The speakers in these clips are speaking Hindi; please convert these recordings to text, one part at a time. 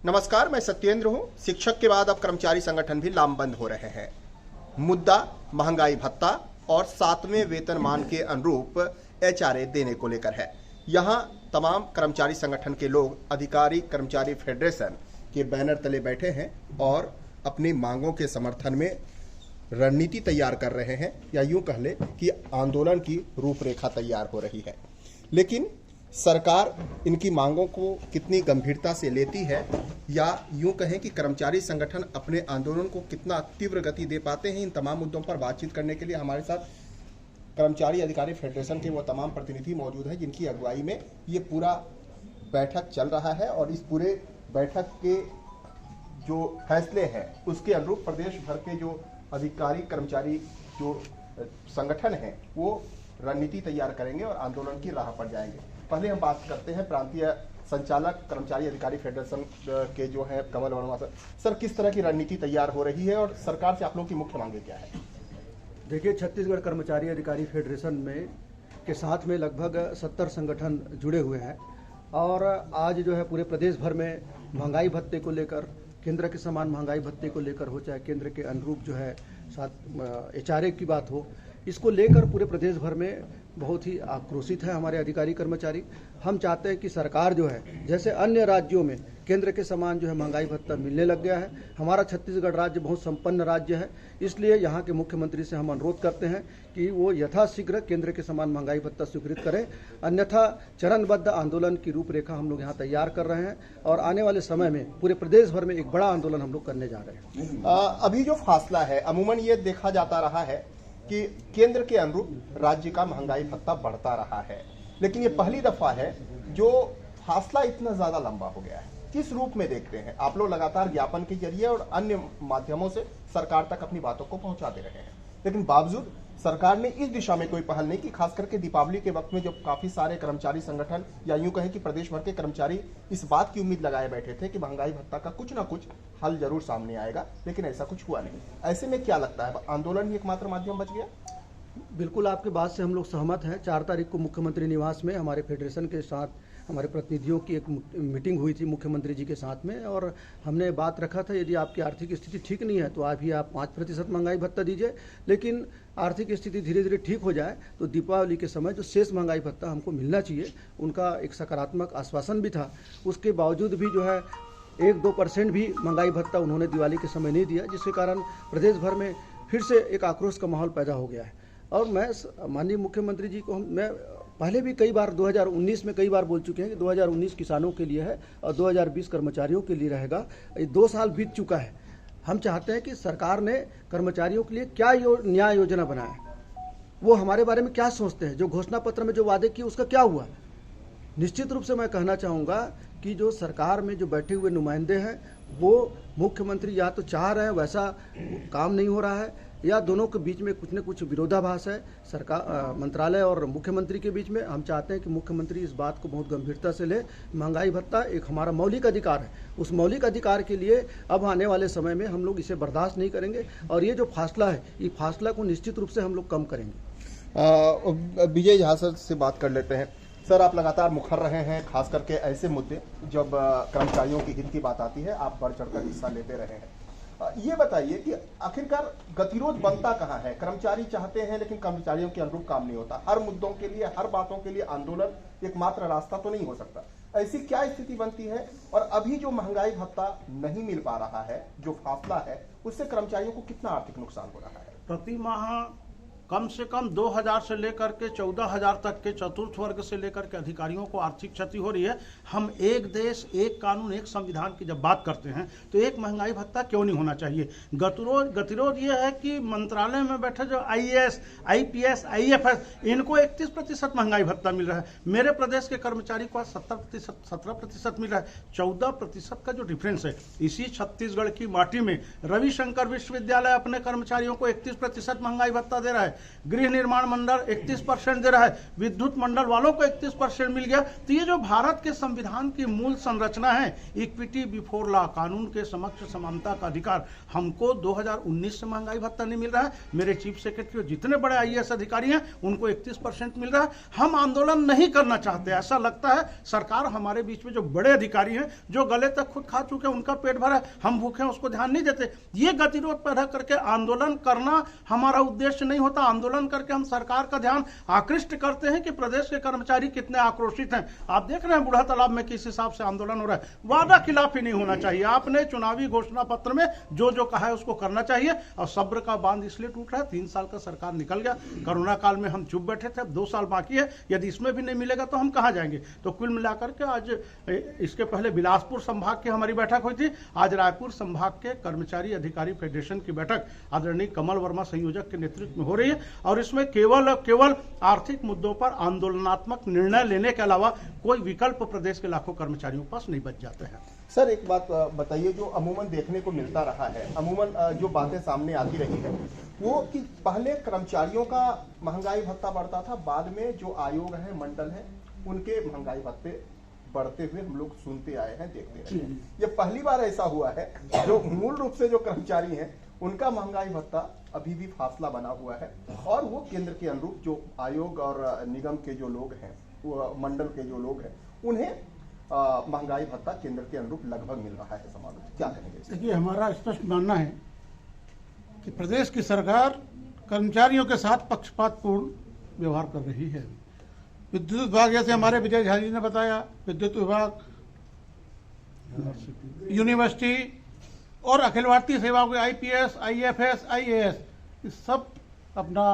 नमस्कार, मैं सत्येंद्र हूं। शिक्षक के बाद अब कर्मचारी संगठन भी लामबंद हो रहे हैं। मुद्दा महंगाई भत्ता और 7वें वेतनमान के अनुरूप एचआरए देने को लेकर है। यहां तमाम कर्मचारी संगठन के लोग अधिकारी कर्मचारी फेडरेशन के बैनर तले बैठे हैं और अपनी मांगों के समर्थन में रणनीति तैयार कर रहे हैं, या यूं कह ले कि आंदोलन की रूपरेखा तैयार हो रही है। लेकिन सरकार इनकी मांगों को कितनी गंभीरता से लेती है, या यूं कहें कि कर्मचारी संगठन अपने आंदोलन को कितना तीव्र गति दे पाते हैं, इन तमाम मुद्दों पर बातचीत करने के लिए हमारे साथ कर्मचारी अधिकारी फेडरेशन के वो तमाम प्रतिनिधि मौजूद हैं जिनकी अगुवाई में ये पूरा बैठक चल रहा है। और इस पूरे बैठक के जो फैसले हैं उसके अनुरूप प्रदेश भर के जो अधिकारी कर्मचारी जो संगठन हैं वो रणनीति तैयार करेंगे और आंदोलन की राह पर जाएंगे। पहले हम बात करते हैं प्रांतीय संचालक कर्मचारी अधिकारी फेडरेशन के जो है कमल वर्मा सर, किस तरह की रणनीति तैयार हो रही है और सरकार से आप लोगों की मुख्य मांगे क्या है? देखिए, छत्तीसगढ़ कर्मचारी अधिकारी फेडरेशन में के साथ में लगभग 70 संगठन जुड़े हुए हैं और आज जो है पूरे प्रदेश भर में महंगाई भत्ते को लेकर, केंद्र के समान महंगाई भत्ते को लेकर हो, चाहे केंद्र के अनुरूप जो है साथ एचआरए की बात हो, इसको लेकर पूरे प्रदेश भर में बहुत ही आक्रोशित है हमारे अधिकारी कर्मचारी। हम चाहते हैं कि सरकार जो है जैसे अन्य राज्यों में केंद्र के समान जो है महंगाई भत्ता मिलने लग गया है। हमारा छत्तीसगढ़ राज्य बहुत संपन्न राज्य है, इसलिए यहाँ के मुख्यमंत्री से हम अनुरोध करते हैं कि वो यथाशीघ्र केंद्र के समान महंगाई भत्ता स्वीकृत करें, अन्यथा चरणबद्ध आंदोलन की रूपरेखा हम लोग यहाँ तैयार कर रहे हैं और आने वाले समय में पूरे प्रदेश भर में एक बड़ा आंदोलन हम लोग करने जा रहे हैं। अभी जो फासला है, अमूमन ये देखा जाता रहा है कि केंद्र के अनुरूप राज्य का महंगाई भत्ता बढ़ता रहा है, लेकिन ये पहली दफा है जो फासला इतना ज्यादा लंबा हो गया है। किस रूप में देखते हैं आप लोग? लगातार ज्ञापन के जरिए और अन्य माध्यमों से सरकार तक अपनी बातों को पहुंचाते रहे हैं, लेकिन बावजूद सरकार ने इस दिशा में कोई पहल नहीं की। खास करके दीपावली के वक्त में जब काफी सारे कर्मचारी संगठन या यूं कहें कि प्रदेश भर के कर्मचारी इस बात की उम्मीद लगाए बैठे थे कि महंगाई भत्ता का कुछ ना कुछ हल जरूर सामने आएगा, लेकिन ऐसा कुछ हुआ नहीं। ऐसे में क्या लगता है, आंदोलन ही एकमात्र माध्यम बच गया? बिल्कुल, आपके बात से हम लोग सहमत हैं। 4 तारीख को मुख्यमंत्री निवास में हमारे फेडरेशन के साथ हमारे प्रतिनिधियों की एक मीटिंग हुई थी मुख्यमंत्री जी के साथ में, और हमने बात रखा था यदि आपकी आर्थिक स्थिति ठीक नहीं है तो अभी आप 5% महंगाई भत्ता दीजिए, लेकिन आर्थिक स्थिति धीरे धीरे ठीक हो जाए तो दीपावली के समय जो शेष महंगाई भत्ता हमको मिलना चाहिए, उनका एक सकारात्मक आश्वासन भी था। उसके बावजूद भी जो है 1-2% भी महंगाई भत्ता उन्होंने दिवाली के समय नहीं दिया, जिसके कारण प्रदेश भर में फिर से एक आक्रोश का माहौल पैदा हो गया है। और मैं माननीय मुख्यमंत्री जी को मैं पहले भी कई बार 2019 में कई बार बोल चुके हैं कि 2019 किसानों के लिए है और 2020 कर्मचारियों के लिए रहेगा। ये 2 साल बीत चुका है। हम चाहते हैं कि सरकार ने कर्मचारियों के लिए क्या न्याय योजना बनाए, वो हमारे बारे में क्या सोचते हैं, जो घोषणा पत्र में जो वादे किए उसका क्या हुआ। निश्चित रूप से मैं कहना चाहूँगा कि जो सरकार में जो बैठे हुए नुमाइंदे हैं वो मुख्यमंत्री या तो चाह रहे हैं वैसा काम नहीं हो रहा है, या दोनों के बीच में कुछ न कुछ विरोधाभास है सरकार, मंत्रालय और मुख्यमंत्री के बीच में। हम चाहते हैं कि मुख्यमंत्री इस बात को बहुत गंभीरता से ले। महंगाई भत्ता एक हमारा मौलिक अधिकार है, उस मौलिक अधिकार के लिए अब आने वाले समय में हम लोग इसे बर्दाश्त नहीं करेंगे और ये जो फासला है, ये फासला को निश्चित रूप से हम लोग कम करेंगे। विजय झा सर से बात कर लेते हैं। सर, आप लगातार मुखर रहे हैं, खास करके ऐसे मुद्दे जब कर्मचारियों की हित की बात आती है आप बढ़ चढ़कर हिस्सा लेते रहे हैं। ये बताइए कि आखिरकार गतिरोध बनता कहाँ है? कर्मचारी चाहते हैं लेकिन कर्मचारियों के अनुरूप काम नहीं होता। हर मुद्दों के लिए, हर बातों के लिए आंदोलन एकमात्र रास्ता तो नहीं हो सकता। ऐसी क्या स्थिति बनती है? और अभी जो महंगाई भत्ता नहीं मिल पा रहा है, जो फासला है, उससे कर्मचारियों को कितना आर्थिक नुकसान हो रहा है? प्रति माह कम से कम 2000 से लेकर के 14000 तक के चतुर्थ वर्ग से लेकर के अधिकारियों को आर्थिक क्षति हो रही है। हम एक देश, एक कानून, एक संविधान की जब बात करते हैं तो एक महंगाई भत्ता क्यों नहीं होना चाहिए? गतिरोध ये है कि मंत्रालय में बैठे जो IAS, IPS, IFS, इनको 31% महंगाई भत्ता मिल रहा है। मेरे प्रदेश के कर्मचारी को 17% मिल रहा है। 14% का जो डिफरेंस है, इसी छत्तीसगढ़ की माटी में रविशंकर विश्वविद्यालय अपने कर्मचारियों को 31% महंगाई भत्ता दे रहा है। गृह निर्माण मंडल 31% दे रहा है, विद्युत मंडल वालों को 31% मिल गया। तो ये जो भारत के संविधान की मूल संरचना है, इक्विटी बिफोर लॉ, कानून के समक्ष समानता का अधिकार, हमको 2019 से महंगाई भत्ता नहीं मिल रहा है। मेरे चीफ सेक्रेटरी जितने बड़े IAS अधिकारी हैं उनको 31% मिल रहा है। हम आंदोलन नहीं करना चाहते, ऐसा लगता है सरकार हमारे बीच में जो बड़े अधिकारी हैं जो गले तक खुद खा चुके हैं, उनका पेट भरा है, हम भूखे हैं उसको ध्यान नहीं देते। ये गतिरोध पैदा करके आंदोलन करना हमारा उद्देश्य नहीं होता। आंदोलन करके हम सरकार का ध्यान आकृष्ट करते हैं कि प्रदेश के कर्मचारी कितने आक्रोशित हैं। आप देख रहे हैं बूढ़ा तालाब में किस हिसाब से आंदोलन हो रहा है। वादा खिलाफी नहीं होना चाहिए। आपने चुनावी घोषणा पत्र में जो जो कहा है उसको करना चाहिए। और सब्र का बांध इसलिए टूट रहा है, 3 साल का सरकार निकल गया, कोरोना काल में हम चुप बैठे थे, अब 2 साल बाकी है। यदि इसमें भी नहीं मिलेगा तो हम कहां जाएंगे। तो कुल मिलाकर के आज इसके पहले बिलासपुर संभाग की हमारी बैठक हुई थी, आज रायपुर संभाग के कर्मचारी अधिकारी फेडरेशन की बैठक आदरणीय कमल वर्मा संयोजक के नेतृत्व में हो रही है। और इसमें केवल आर्थिक मुद्दों पर आंदोलनात्मक निर्णय लेने के अलावा कोई विकल्प प्रदेश के लाखों कर्मचारियों के पास नहीं बच जाते हैं। सर एक बात बताइए, जो अमूमन देखने को मिलता रहा है, अमूमन जो बातें सामने आती रही है वो कि पहले कर्मचारियों का महंगाई भत्ता बढ़ता था, बाद में जो आयोग है, मंडल है, उनके महंगाई भत्ते बढ़ते हुए हम लोग सुनते आए हैं, देखते रहे हैं। ये पहली बार ऐसा हुआ है जो मूल रूप से जो कर्मचारी हैं उनका महंगाई भत्ता अभी भी फासला बना हुआ है, और वो केंद्र के अनुरूप जो आयोग और निगम के जो लोग हैं, वो मंडल के जो लोग हैं, उन्हें महंगाई भत्ता केंद्र के अनुरूप लगभग मिल रहा है। समाज क्या कहेंगे? देखिए, हमारा स्पष्ट मानना है कि प्रदेश की सरकार कर्मचारियों के साथ पक्षपातपूर्ण व्यवहार कर रही है। विद्युत विभाग, जैसे हमारे विजय झा जी ने बताया, विद्युत विभाग, यूनिवर्सिटी और अखिल भारतीय सेवाओं के IPS, IFS, IAS, इस सब अपना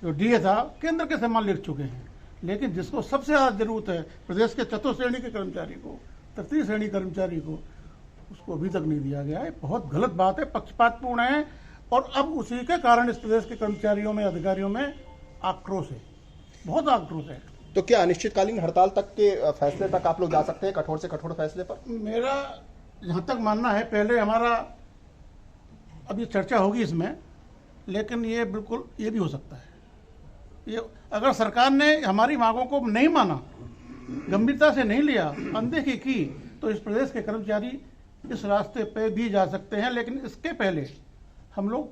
जो DA था केंद्र के सम्मान लिख चुके हैं। लेकिन जिसको सबसे ज़्यादा जरूरत है प्रदेश के चतुर्थ श्रेणी के कर्मचारी को, तृतीय श्रेणी कर्मचारी को, उसको अभी तक नहीं दिया गया है। बहुत गलत बात है, पक्षपातपूर्ण है। और अब उसी के कारण इस प्रदेश के कर्मचारियों में, अधिकारियों में आक्रोश है, बहुत आक्रोश है। तो क्या अनिश्चितकालीन हड़ताल तक के फैसले तक आप लोग जा सकते हैं, कठोर से कठोर फैसले पर? मेरा जहाँ तक मानना है, पहले हमारा अभी चर्चा होगी इसमें, लेकिन ये बिल्कुल ये भी हो सकता है, ये अगर सरकार ने हमारी मांगों को नहीं माना, गंभीरता से नहीं लिया, अनदेखी की, तो इस प्रदेश के कर्मचारी इस रास्ते पे भी जा सकते हैं। लेकिन इसके पहले हम लोग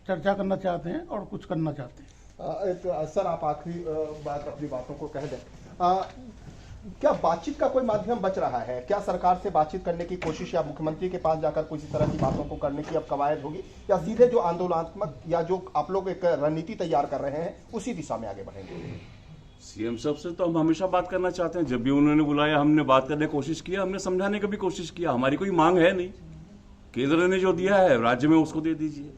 चर्चा करना चाहते हैं और कुछ करना चाहते हैं। सर आप आखिरी बात अपनी बातों को कह दें। क्या बातचीत का कोई माध्यम बच रहा है? क्या सरकार से बातचीत करने की कोशिश या मुख्यमंत्री के पास जाकर कुछ इस तरह की बातों को करने की अब कवायद होगी, या सीधे जो आंदोलनात्मक या जो आप लोग एक रणनीति तैयार कर रहे हैं उसी दिशा में आगे बढ़ेंगे? CM साहब से तो हम हमेशा बात करना चाहते हैं। जब भी उन्होंने बुलाया हमने बात करने की कोशिश किया, हमने समझाने की भी कोशिश किया। हमारी कोई मांग है नहीं, केंद्र ने जो दिया है राज्य में उसको दे दीजिए।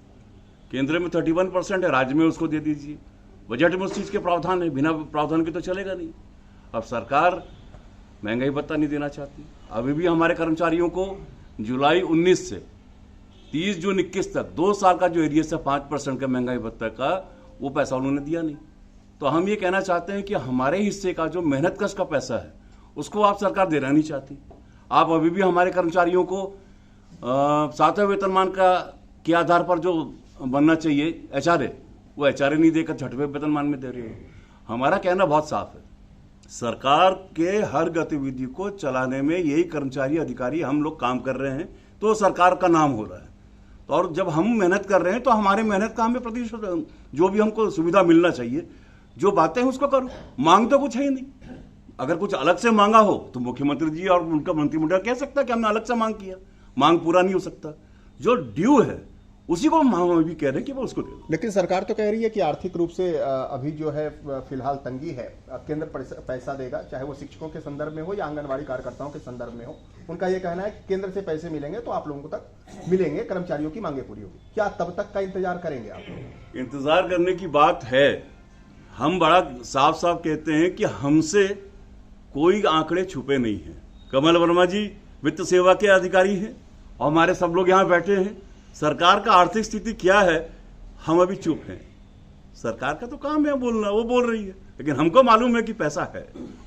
केंद्र में 31% है, राज्य में उसको दे दीजिए। बजट में उस चीज के प्रावधान है, बिना प्रावधान के तो चलेगा नहीं। अब सरकार महंगाई भत्ता नहीं देना चाहती। अभी भी हमारे कर्मचारियों को जुलाई 19 से 30 जून 21 तक 2 साल का जो एरिया है 5% का महंगाई भत्ता का, वो पैसा उन्होंने दिया नहीं। तो हम ये कहना चाहते हैं कि हमारे हिस्से का जो मेहनत कश का पैसा है उसको आप सरकार देना नहीं चाहती। आप अभी भी हमारे कर्मचारियों को 7वें वेतनमान के आधार पर जो बनना चाहिए HRA, वो HRA नहीं देकर 6वें वेतनमान में दे रही है। हमारा कहना बहुत साफ है, सरकार के हर गतिविधि को चलाने में यही कर्मचारी अधिकारी हम लोग काम कर रहे हैं, तो सरकार का नाम हो रहा है। और जब हम मेहनत कर रहे हैं तो हमारे मेहनत का हमें प्रतिशत जो भी हमको सुविधा मिलना चाहिए, जो बातें हैं उसको करो। मांग तो कुछ है ही नहीं। अगर कुछ अलग से मांगा हो तो मुख्यमंत्री जी और उनका मंत्रिमंडल कह सकता है कि हमने अलग से मांग किया। मांग पूरा नहीं हो सकता, जो ड्यू है उसी को हम भी कह रहे हैं कि वो उसको दे दो। लेकिन सरकार तो कह रही है कि आर्थिक रूप से अभी जो है फिलहाल तंगी है, केंद्र पैसा देगा, चाहे वो शिक्षकों के संदर्भ में हो या आंगनबाड़ी कार्यकर्ताओं के संदर्भ में हो। उनका ये कहना है कि केंद्र से पैसे मिलेंगे तो आप लोगों को तक मिलेंगे, कर्मचारियों की मांगे पूरी होगी। क्या तब तक का इंतजार करेंगे आप लोग? इंतजार करने की बात है। हम बड़ा साफ साफ कहते हैं कि हमसे कोई आंकड़े छुपे नहीं हैं। कमल वर्मा जी वित्त सेवा के अधिकारी हैं और हमारे सब लोग यहाँ बैठे हैं। सरकार का आर्थिक स्थिति क्या है हम अभी चुप हैं। सरकार का तो काम है बोलना, वो बोल रही है, लेकिन हमको मालूम है कि पैसा है।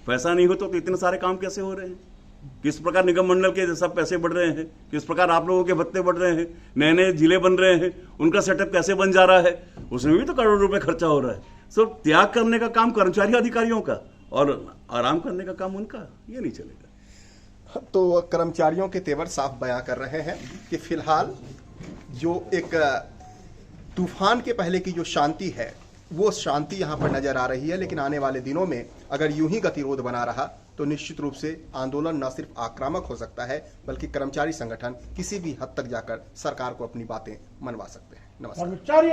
पैसा नहीं हो तो इतने सारे काम कैसे हो रहे हैं, किस प्रकार निगम मंडल के सब पैसे बढ़ रहे हैं, किस प्रकार आप लोगों के भत्ते बढ़ रहे हैं, नए नए जिले बन रहे हैं, उनका सेटअप कैसे बन जा रहा है, उसमें भी तो करोड़ों रुपए खर्चा हो रहा है। सिर्फ त्याग करने का काम कर्मचारी अधिकारियों का और आराम करने का काम उनका, ये नहीं चलेगा। तो कर्मचारियों के तेवर साफ बयां कर रहे हैं कि फिलहाल जो एक तूफान के पहले की जो शांति है वो शांति यहां पर नजर आ रही है, लेकिन आने वाले दिनों में अगर यूं ही गतिरोध बना रहा तो निश्चित रूप से आंदोलन न सिर्फ आक्रामक हो सकता है बल्कि कर्मचारी संगठन किसी भी हद तक जाकर सरकार को अपनी बातें मनवा सकते हैं। नमस्कार। कर्मचारी